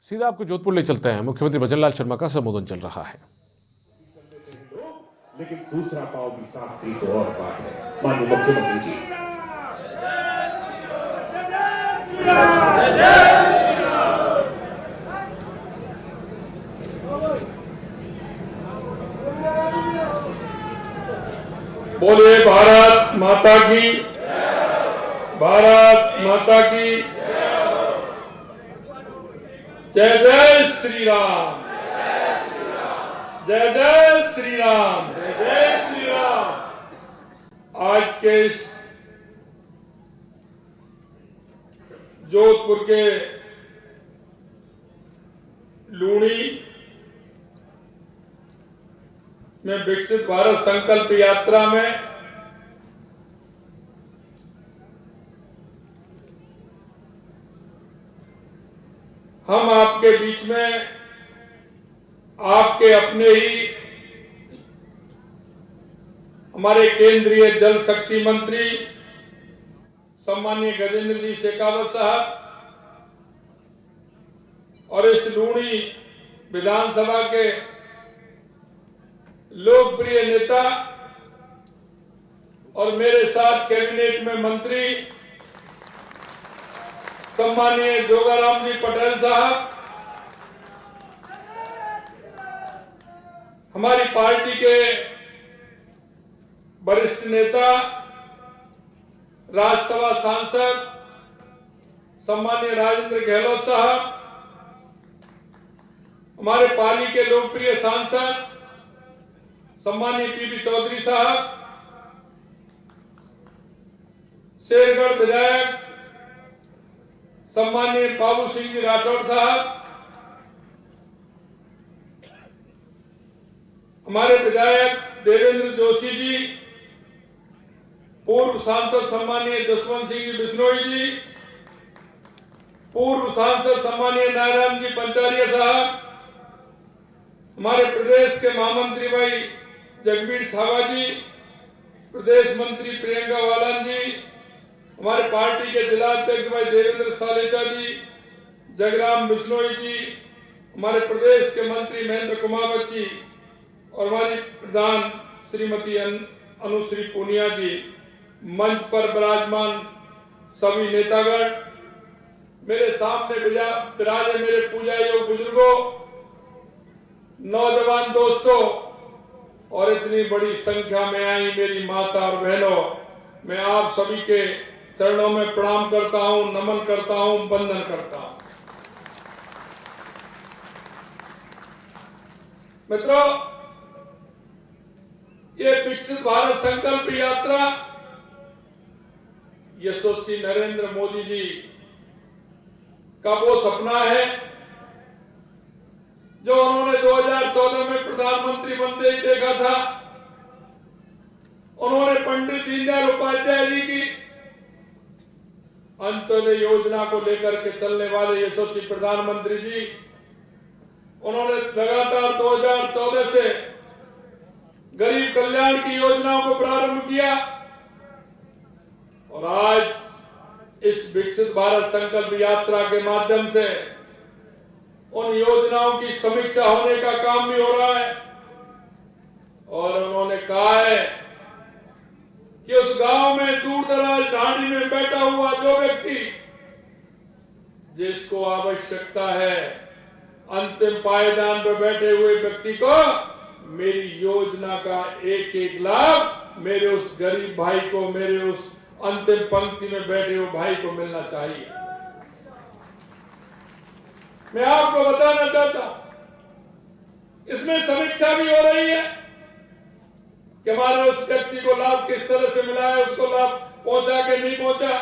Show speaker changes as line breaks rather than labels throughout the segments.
सीधा आपको जोधपुर ले चलते हैं। मुख्यमंत्री भजनलाल शर्मा का संबोधन चल रहा है।
लेकिन दूसरा पाव भी साफ थी तो और बात है। माननीय मुख्यमंत्री जी,
बोलिए भारत माता की, भारत माता की जय जय श्री राम, जय जय श्री राम, जय जय श्री राम। आज के इस जोधपुर के लूणी में विकसित भारत संकल्प यात्रा में हम आपके बीच में आपके अपने ही हमारे केंद्रीय जल शक्ति मंत्री सम्माननीय गजेंद्र जी शेखावत साहब और इस लूणी विधानसभा के लोकप्रिय नेता और मेरे साथ कैबिनेट में मंत्री सम्माननीय जोगाराम जी पटेल साहब, हमारी पार्टी के वरिष्ठ नेता राज्यसभा सांसद सम्माननीय राजेंद्र गहलोत साहब, हमारे पाली के लोकप्रिय सांसद सम्माननीय पीपी चौधरी साहब, शेरगढ़ विधायक सम्माननीय बाबू सिंह जी राठौड़ साहब, हमारे विधायक देवेंद्र जोशी जी, पूर्व सांसद सम्माननीय जसवंत सिंह जी बिश्नोई जी, पूर्व सांसद सम्माननीय नारायण जी पंचारिया साहब, हमारे प्रदेश के महामंत्री भाई जगबीर छावा जी, प्रदेश मंत्री प्रियंका वालन जी, हमारे पार्टी के जिला अध्यक्ष भाई देवेंद्र सालेचा जी, जगराम बिश्नोई जी, हमारे प्रदेश के मंत्री महेंद्र कुमार जी और हमारी प्रधान श्रीमती अनुश्री पूनिया जी, मंच पर विराजमान सभी नेतागण, मेरे सामने विराजे मेरे पूजा योग बुजुर्गों, नौजवान दोस्तों और इतनी बड़ी संख्या में आई मेरी माता और बहनों, मैं आप सभी के चरणों में प्रणाम करता हूं, नमन करता हूं, वंदन करता हूं। मित्रों, ये विकसित भारत संकल्प यात्रा यशस्वी नरेंद्र मोदी जी का वो सपना है जो उन्होंने 2014 में प्रधानमंत्री बनते ही देखा था। उन्होंने पंडित दीनदयाल उपाध्याय जी की अंत्योदय योजना को लेकर के चलने वाले यशस्वी प्रधानमंत्री जी, उन्होंने लगातार 2014 से गरीब कल्याण की योजनाओं को प्रारंभ किया और आज इस विकसित भारत संकल्प यात्रा के माध्यम से उन योजनाओं की समीक्षा होने का काम भी हो रहा है। और उन्होंने कहा है कि उस गांव में दूर दराज ढांडी में बैठा हुआ जो व्यक्ति जिसको आवश्यकता है, अंतिम पायदान पर बैठे हुए व्यक्ति को मेरी योजना का एक एक लाभ मेरे उस गरीब भाई को, मेरे उस अंतिम पंक्ति में बैठे हुए भाई को मिलना चाहिए। मैं आपको बताना चाहता हूं, इसमें समीक्षा भी हो रही है कि हमारे उस व्यक्ति को लाभ किस तरह से मिला है, उसको लाभ पहुंचा के नहीं पहुंचा।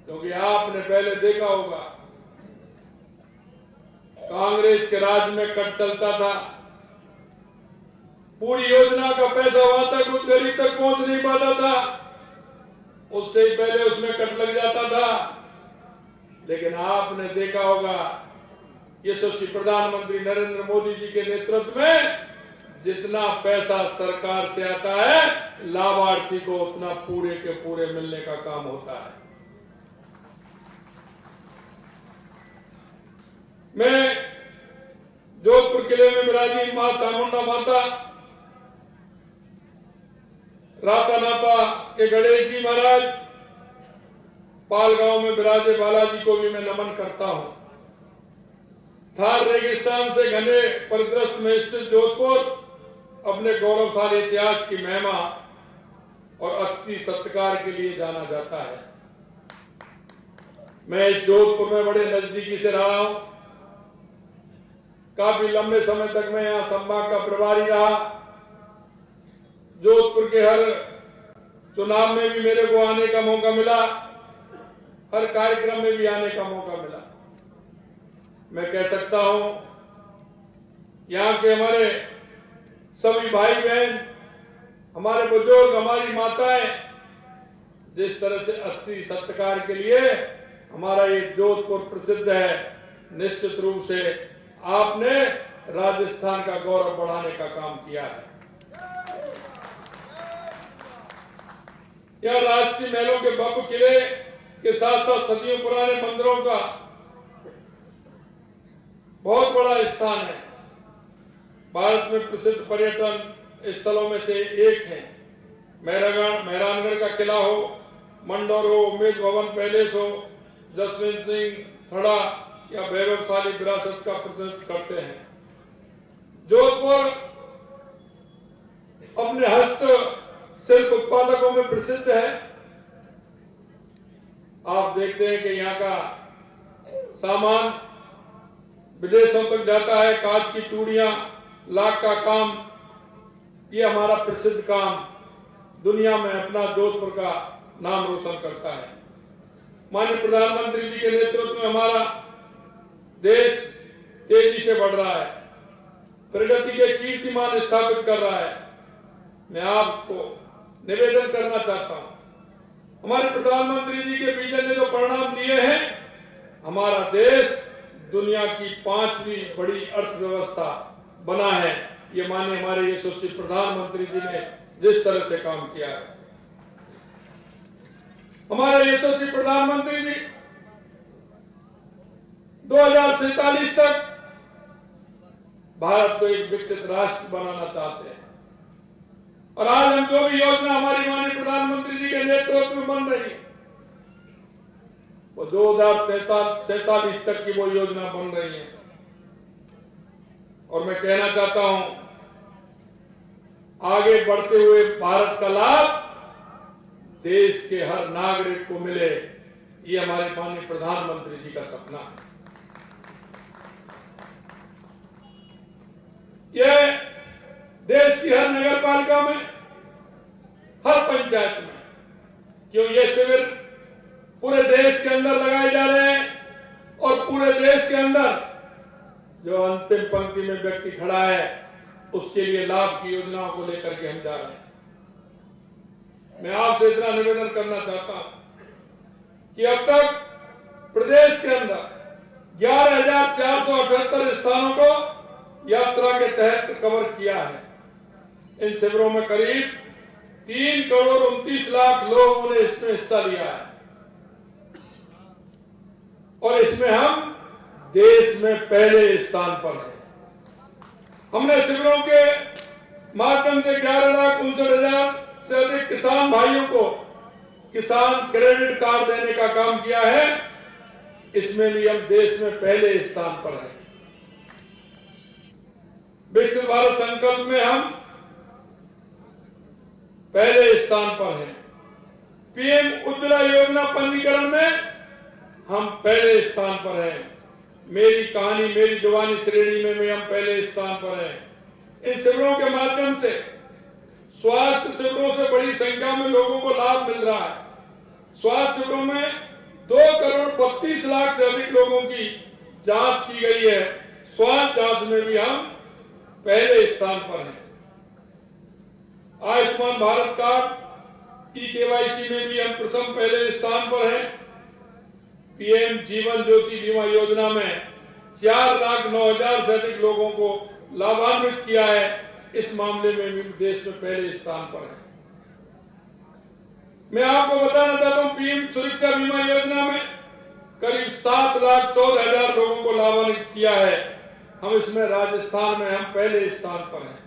क्योंकि आपने पहले देखा होगा कांग्रेस के राज में कट चलता था, पूरी योजना का पैसा वहां तक उस गरीब तक पहुंच नहीं पाता था, उससे ही पहले उसमें कट लग जाता था। लेकिन आपने देखा होगा यशस्वी प्रधानमंत्री नरेंद्र मोदी जी के नेतृत्व में जितना पैसा सरकार से आता है, लाभार्थी को उतना पूरे के पूरे मिलने का काम होता है। मैं जोधपुर किले में विराजी मां चामुंडा माता, राता नाता के गणेश जी महाराज, पाल गांव में विराजे बालाजी को भी मैं नमन करता हूं। थार रेगिस्तान से घने परिदृश्य में स्थित जोधपुर अपने गौरवशाली इतिहास की महिमा और अतिथि सत्कार के लिए जाना जाता है। मैं इस जोधपुर में बड़े नजदीकी से रहा हूं। काफी लंबे समय तक मैं यहां संभाग का प्रभारी रहा। जोधपुर के हर चुनाव में भी मेरे को आने का मौका मिला, हर कार्यक्रम में भी आने का मौका मिला। मैं कह सकता हूं यहां के हमारे सभी भाई बहन, हमारे बुजुर्ग, हमारी माताएं जिस तरह से अतिथि सत्कार के लिए हमारा ये जोधपुर प्रसिद्ध है, निश्चित रूप से आपने राजस्थान का गौरव बढ़ाने का काम किया है। यह राजसी महलों के भव्य किले के साथ साथ सदियों पुराने मंदिरों का बहुत बड़ा स्थान है। भारत में प्रसिद्ध पर्यटन स्थलों में से एक है। मेहरानगढ़ का किला हो, मंडोर हो, उम्मेद भवन पैलेस हो, जसवंत सिंह थड़ा या वैभवशाली विरासत का प्रतिनिधित्व करते हैं। जोधपुर अपने हस्त शिल्प उत्पादकों में प्रसिद्ध है। आप देखते हैं कि यहाँ का सामान विदेशों तक जाता है। कांच की चूड़ियां, लाख का काम, ये हमारा प्रसिद्ध काम दुनिया में अपना जोधपुर का नाम रोशन करता है। माननीय प्रधानमंत्री जी के नेतृत्व में हमारा देश तेजी से बढ़ रहा है, प्रगति के कीर्तिमान स्थापित कर रहा है। मैं आपको निवेदन करना चाहता हूं, हमारे प्रधानमंत्री जी के विजन ने जो परिणाम दिए हैं, हमारा देश दुनिया की 5वीं बड़ी अर्थव्यवस्था बना है। ये माननीय हमारे यशस्वी प्रधानमंत्री जी ने जिस तरह से काम किया है। हमारे यशस्वी प्रधानमंत्री जी 2047 तक भारत को एक विकसित राष्ट्र बनाना चाहते हैं। और आज हम जो भी योजना हमारी माननीय प्रधानमंत्री जी के नेतृत्व में बन रही है, वो 2047 तक की वो योजना बन रही है। और मैं कहना चाहता हूं, आगे बढ़ते हुए भारत का लाभ देश के हर नागरिक को मिले, ये हमारे माननीय प्रधानमंत्री जी का सपना है। यह देश की हर नगर पालिका में, हर पंचायत में, क्यों ये शिविर पूरे देश के अंदर लगाए जा रहे हैं और पूरे देश के अंदर जो अंतिम पंक्ति में व्यक्ति खड़ा है उसके लिए लाभ की योजनाओं को लेकर के हम जा रहे हैं। मैं आपसे इतना निवेदन करना चाहता हूं कि अब तक प्रदेश के अंदर 11,478 स्थानों को यात्रा के तहत कवर किया है। इन शिविरों में करीब 3,29,00,000 लोगों ने इसमें हिस्सा लिया है और इसमें हम देश में पहले स्थान पर हैं। हमने शिविरों के माध्यम से 11,59,000 से अधिक किसान भाइयों को किसान क्रेडिट कार्ड देने का काम किया है। इसमें भी हम देश में पहले स्थान पर हैं। विकसित भारत संकल्प में हम पहले स्थान पर हैं। पीएम उज्ज्वला योजना पंजीकरण में हम पहले स्थान पर हैं। मेरी कहानी मेरी जवानी श्रेणी में भी हम पहले स्थान पर हैं। इन शिविरों के माध्यम से स्वास्थ्य शिविरों से बड़ी संख्या में लोगों को लाभ मिल रहा है। स्वास्थ्य शिविरों में 2,32,00,000 से अधिक लोगों की जांच की गई है। स्वास्थ्य जांच में भी हम पहले स्थान पर हैं। आयुष्मान भारत कार्ड की केवाईसी में भी हम प्रथम पहले स्थान पर हैं। पीएम जीवन ज्योति बीमा योजना में 4,09,000 से अधिक लोगों को लाभान्वित किया है। इस मामले में भी देश में पहले स्थान पर है। मैं आपको बताना चाहता हूं, पीएम सुरक्षा बीमा योजना में करीब 7,14,000 लोगों को लाभान्वित किया है। हम इसमें राजस्थान में हम पहले स्थान पर हैं।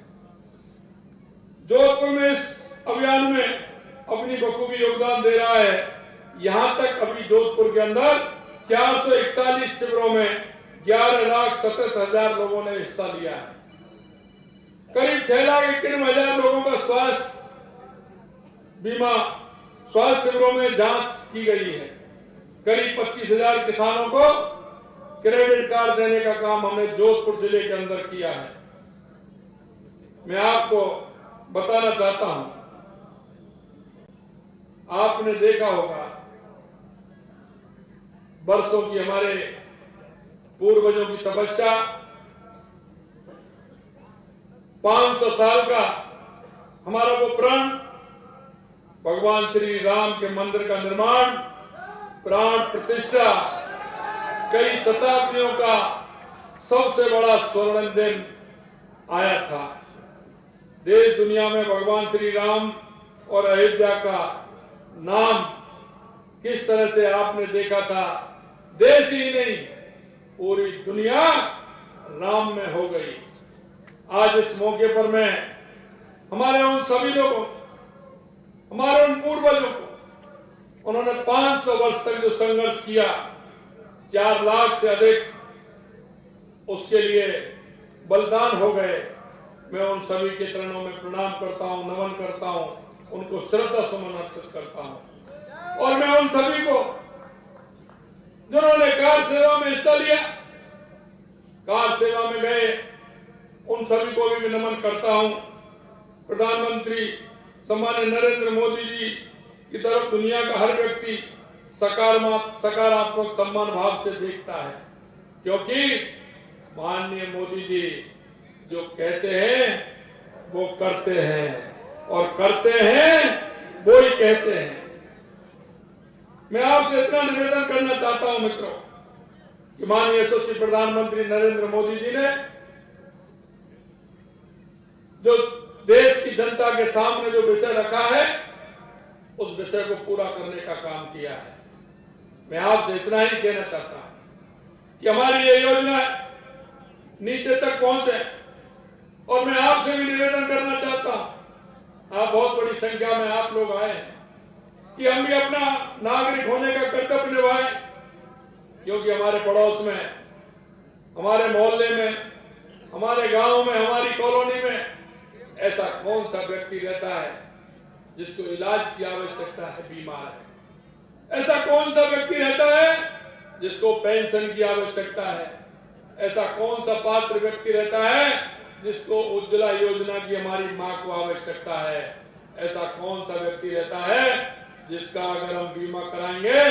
जोधपुर में इस अभियान में अपनी बखूबी योगदान दे रहा है। यहां तक अभी जोधपुर के अंदर 441 शिविरों में 11,67,000 लोगों ने हिस्सा लिया है। करीब 6,51,000 लोगों का स्वास्थ्य शिविरों में जांच की गई है। करीब 25,000 किसानों को क्रेडिट कार्ड देने का काम हमने जोधपुर जिले के अंदर किया है। मैं आपको बताना चाहता हूं, आपने देखा होगा वर्षों की हमारे पूर्वजों की तपस्या, 500 साल का हमारा वो प्रण, भगवान श्री राम के मंदिर का निर्माण, प्राण प्रतिष्ठा, कई शताब्दियों का सबसे बड़ा स्वर्ण दिन आया था। देश दुनिया में भगवान श्री राम और अयोध्या का नाम किस तरह से आपने देखा था। देश ही नहीं, पूरी दुनिया राम में हो गई। आज इस मौके पर मैं हमारे उन सभी लोगों, हमारे उन पूर्वजों को, उन्होंने 500 वर्ष तक जो संघर्ष किया, 4 लाख से अधिक उसके लिए बलिदान हो गए। मैं उन सभी के चरणों में प्रणाम करता हूं, नमन करता हूं, उनको श्रद्धा सुमन अर्पित करता हूं। और मैं उन सभी को जिन्होंने कार सेवा में हिस्सा लिया, कार सेवा में गए, उन सभी को भी मैं नमन करता हूं। प्रधानमंत्री सम्माननीय नरेंद्र मोदी जी की तरफ दुनिया का हर व्यक्ति सकारात्मक सम्मान भाव से देखता है, क्योंकि माननीय मोदी जी जो कहते हैं वो करते हैं, और करते हैं वो ही कहते हैं। मैं आपसे इतना निवेदन करना चाहता हूं मित्रों कि माननीय यशस्वी प्रधानमंत्री नरेंद्र मोदी जी ने जो देश की जनता के सामने जो विषय रखा है, उस विषय को पूरा करने का काम किया है। मैं आपसे इतना ही कहना चाहता हूं कि हमारी ये योजना नीचे तक पहुंचे, और मैं आपसे भी निवेदन करना चाहता हूं, आप बहुत बड़ी संख्या में आप लोग आए कि हम भी अपना नागरिक होने का कर्तव्य निभाएं, क्योंकि हमारे पड़ोस में, हमारे मोहल्ले में, हमारे गांव में, हमारी कॉलोनी में ऐसा कौन सा व्यक्ति रहता है जिसको इलाज की आवश्यकता है, बीमार है? ऐसा कौन सा व्यक्ति रहता है जिसको पेंशन की आवश्यकता है? ऐसा कौन सा पात्र व्यक्ति रहता है जिसको उज्ज्वला योजना की हमारी मां को आवश्यकता है? ऐसा कौन सा व्यक्ति रहता है जिसका अगर हम बीमा कराएंगे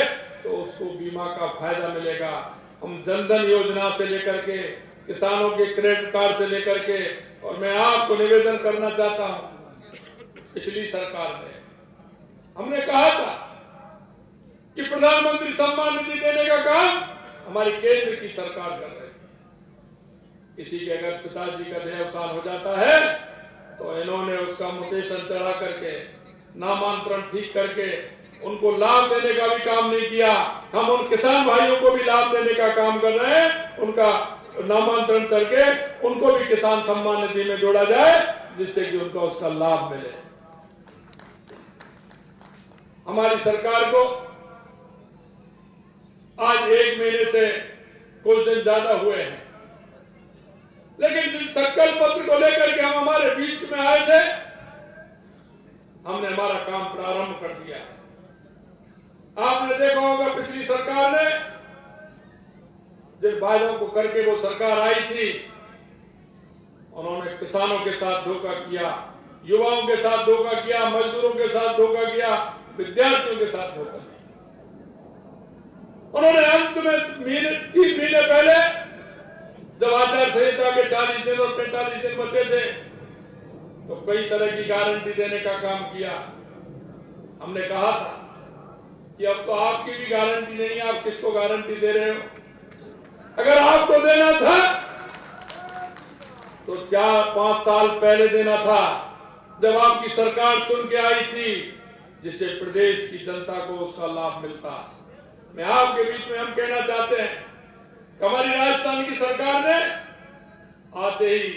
तो उसको बीमा का फायदा मिलेगा? हम जनधन योजना से लेकर के, किसानों के क्रेडिट कार्ड से लेकर के, और मैं आपको निवेदन करना चाहता हूं, पिछली सरकार में हमने कहा था कि प्रधानमंत्री सम्मान निधि देने का काम हमारी केंद्र की सरकार कर रही है। किसी के अगर पिताजी का देहावसान हो जाता है तो इन्होंने उसका म्यूटेशन चढ़ा करके, नामांतरण ठीक करके उनको लाभ देने का भी काम नहीं किया। हम उन किसान भाइयों को भी लाभ देने का काम कर रहे हैं, उनका नामांतरण करके उनको भी किसान सम्मान निधि में जोड़ा जाए, जिससे कि उनको उसका लाभ मिले। हमारी सरकार को आज 1 महीने से कुछ दिन ज्यादा हुए हैं, लेकिन जिस संकल्प पत्र को लेकर के हम हमारे बीच में आए थे, हमने हमारा काम प्रारंभ कर दिया। आपने देखा होगा पिछली सरकार ने जिन वायदों को करके वो सरकार आई थी, उन्होंने किसानों के साथ धोखा किया, युवाओं के साथ धोखा किया, मजदूरों के साथ धोखा किया, विद्यार्थियों के साथ धोखा किया। उन्होंने अंत में 3 महीने पहले जब आचार संहिता के 40 दिन और 45 दिन बचे थे, तो कई तरह की गारंटी देने का काम किया। हमने कहा था कि अब तो आपकी भी गारंटी नहीं है, आप किसको गारंटी दे रहे हो? अगर आपको देना था तो 4-5 साल पहले देना था, जब आपकी सरकार चुन के आई थी, जिससे प्रदेश की जनता को उसका लाभ मिलता। मैं आपके बीच में हम कहना चाहते हैं कि हमारी राजस्थान की सरकार ने आते ही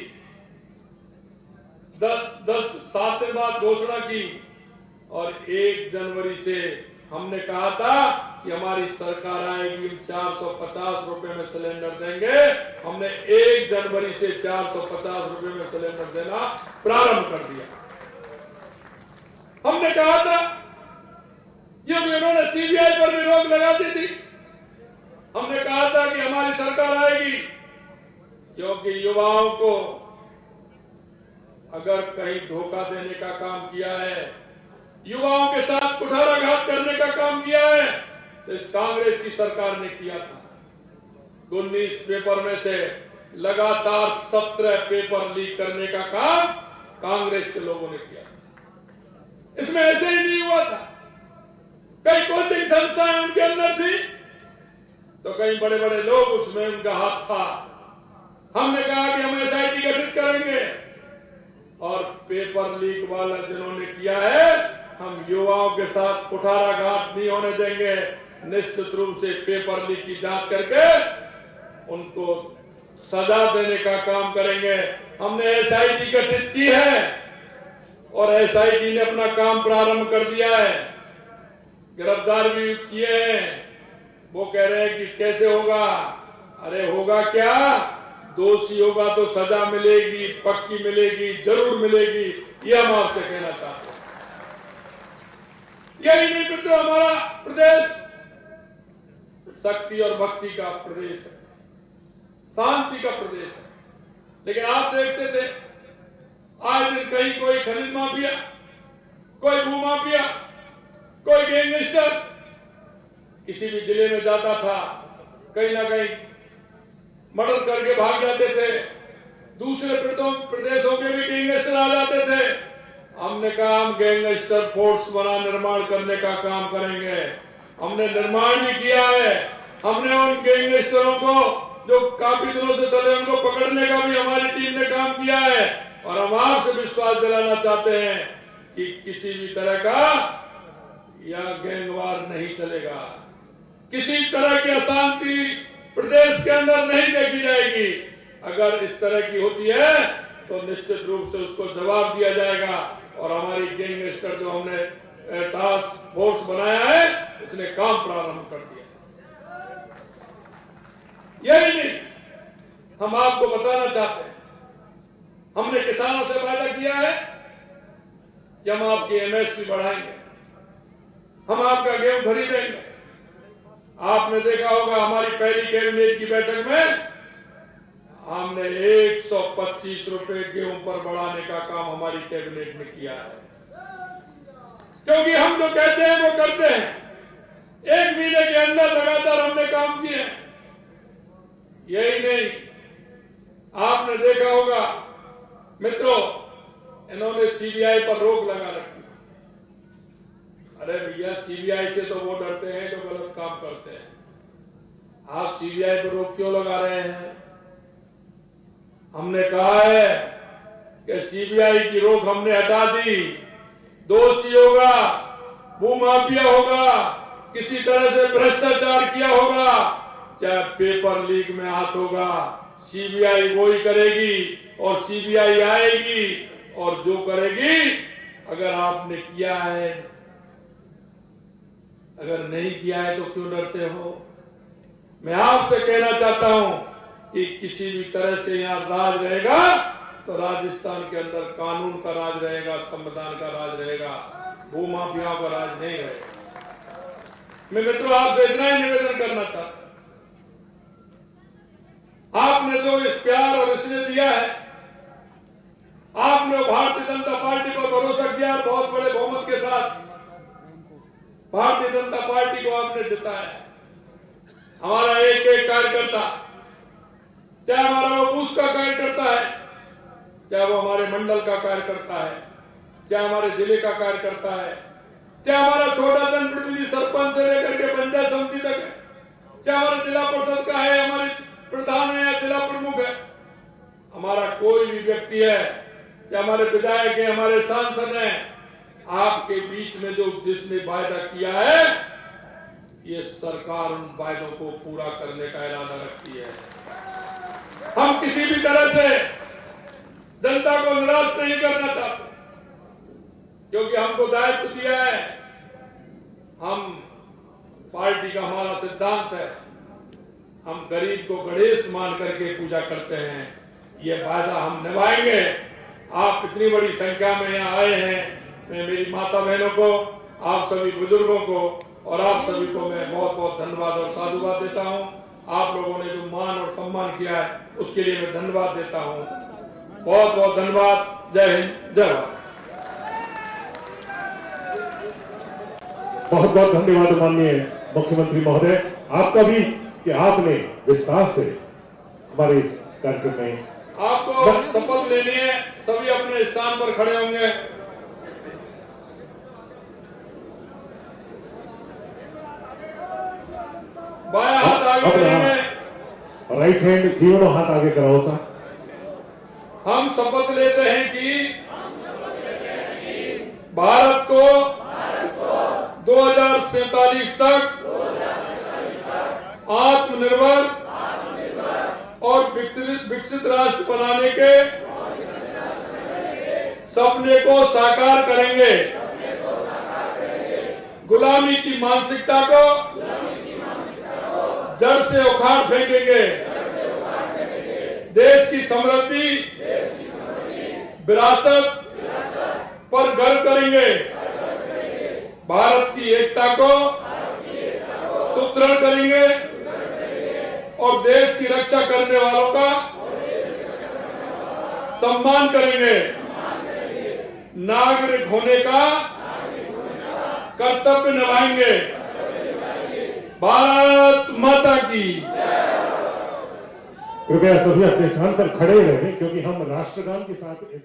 7 दिन बाद घोषणा की और 1 जनवरी से हमने कहा था कि हमारी सरकार आएगी, हम 450 रुपए में सिलेंडर देंगे। हमने 1 जनवरी से 450 रुपए में सिलेंडर देना प्रारंभ कर दिया। हमने कहा था, ये इन्होंने सीबीआई पर भी रोक लगा दी थी। हमने कहा था कि हमारी सरकार आएगी, क्योंकि युवाओं को अगर कहीं धोखा देने का काम किया है, युवाओं के साथ कुठाराघात करने का काम किया है, तो इस कांग्रेस की सरकार ने किया था। 19 पेपर में से लगातार 17 पेपर लीक करने का काम कांग्रेस के लोगों ने किया। इसमें ऐसे ही नहीं हुआ था। कई कोचिंग संस्थाएं उनके अंदर थी, तो कई बड़े बड़े लोग उसमें उनका हाथ था। हमने कहा कि हम एसआईटी गठित करेंगे और पेपर लीक वाला जिन्होंने किया है, हम युवाओं के साथ कुठाराघात नहीं होने देंगे। निश्चित रूप से पेपर लीक की जांच करके उनको सजा देने का काम करेंगे। हमने एसआईटी गठित की है और एसआईटी ने अपना काम प्रारंभ कर दिया है। गिरफ्तार भी किए हैं। वो कह रहे हैं कि कैसे होगा? अरे होगा क्या, दोषी होगा तो सजा मिलेगी, पक्की मिलेगी, जरूर मिलेगी। ये हम आपसे कहना चाहते हैं। यही नहीं मित्रों, हमारा प्रदेश शक्ति और भक्ति का प्रदेश है, शांति का प्रदेश है। लेकिन आप देखते थे आज दिन कहीं कोई खनिज माफिया, कोई भू माफिया, कोई गैंगस्टर किसी भी जिले में जाता था, कहीं ना कहीं मर्डर करके भाग जाते थे। दूसरे प्रदेशों के भी गैंगस्टर आ जाते थे। हमने कहा हम गैंगस्टर फोर्स बना निर्माण करने का काम करेंगे। हमने निर्माण भी किया है। हमने उन गैंगस्टरों को जो काफी दिनों से चले उनको पकड़ने का भी हमारी टीम ने काम किया है। और हम आपसे विश्वास दिलाना चाहते हैं कि किसी भी तरह का यह गैंगवार नहीं चलेगा। किसी तरह की अशांति प्रदेश के अंदर नहीं देखी जाएगी। अगर इस तरह की होती है तो निश्चित रूप से उसको जवाब दिया जाएगा। और हमारी गैंगस्टर जो हमने टास्क फोर्स बनाया है, उसने काम प्रारंभ कर दिया। यही नहीं, हम आपको बताना चाहते हैं, हमने किसानों से वादा किया है कि हम आपकी एमएसपी बढ़ाएंगे, हम आपका गेहूं खरीदेंगे। आपने देखा होगा हमारी पहली कैबिनेट की बैठक में हमने 125 रुपए गेहूं पर बढ़ाने का काम हमारी कैबिनेट में किया है। क्योंकि हम जो कहते हैं वो करते हैं। 1 महीने के अंदर लगातार हमने काम किए। यही नहीं, आपने देखा होगा मित्रों, इन्होंने सीबीआई पर रोक लगा रखी। अरे भैया, सीबीआई से तो वो डरते हैं जो गलत काम करते हैं। आप सीबीआई पर रोक क्यों लगा रहे हैं? हमने कहा है कि सीबीआई की रोक हमने हटा दी। दोषी होगा, भूमाफिया होगा, किसी तरह से भ्रष्टाचार किया होगा, चाहे पेपर लीक में हाथ होगा, सीबीआई वो ही करेगी और सीबीआई आएगी और जो करेगी। अगर आपने किया है, अगर नहीं किया है तो क्यों डरते हो? मैं आपसे कहना चाहता हूं कि किसी भी तरह से यहाँ राज रहेगा तो राजस्थान के अंदर कानून का राज रहेगा, संविधान का राज रहेगा, भूमाफियाओं का राज नहीं रहेगा। मैं मित्रों आपसे इतना ही निवेदन करना चाहता हूं, आपने जो इस प्यार और स्नेह दिया है, आपने भारतीय जनता पार्टी पर भरोसा किया, बहुत बड़े बहुमत के साथ भारतीय जनता पार्टी को आपने जिताया। हमारा एक एक कार्यकर्ता, चाहे हमारा वो बूथ का कार्यकर्ता है, चाहे वो हमारे मंडल का कार्यकर्ता है, चाहे हमारे जिले का कार्यकर्ता है, चाहे हमारा छोटा जनप्रतिनिधि सरपंच से लेकर के पंचायत समिति तक है, चाहे हमारे जिला परिषद का है, हमारे प्रधान है या जिला प्रमुख है, हमारा कोई भी व्यक्ति है, चाहे हमारे विधायक है, हमारे सांसद हैं, आपके बीच में जो जिसने वायदा किया है, ये सरकार उन वायदों को पूरा करने का इरादा रखती है। हम किसी भी तरह से जनता को निराश नहीं करना चाहते, क्योंकि हमको दायित्व दिया है। हम पार्टी का हमारा सिद्धांत है, हम गरीब को गणेश मान करके पूजा करते हैं। ये वायदा हम निभाएंगे। आप इतनी बड़ी संख्या में यहाँ आए हैं, मैं मेरी माता बहनों को, आप सभी बुजुर्गों को और आप सभी को मैं बहुत बहुत धन्यवाद और साधुवाद देता हूँ। आप लोगों ने जो मान और सम्मान किया है उसके लिए मैं धन्यवाद देता हूँ। बहुत बहुत धन्यवाद। जय हिंद, जय भारत।
बहुत बहुत धन्यवाद माननीय मुख्यमंत्री महोदय आपका भी कि आपने विस्तार से हमारे इस कार्यक्रम में।
आपको शपथ लेनी है, सभी अपने स्थान पर खड़े होंगे। बायां हाथ आगे करेंगे,
राइट हैंड जीवनो हाथ आगे कराओ सा।
हम शपथ लेते हैं कि भारत को 2047 तक आत्मनिर्भर और विकसित राष्ट्र बनाने के सपने को साकार करेंगे। गुलामी की मानसिकता को जड़ से उखाड़ फेंकेंगे। देश की समृद्धि, विरासत पर गर्व करेंगे। भारत की एकता को सुदृढ़ करेंगे और देश की रक्षा करने वालों का सम्मान करेंगे। नागरिक होने का कर्तव्य निभाएंगे। भारत माता की।
कृपया सभी अपने स्थान पर खड़े रहें, क्योंकि हम राष्ट्रगान के साथ इस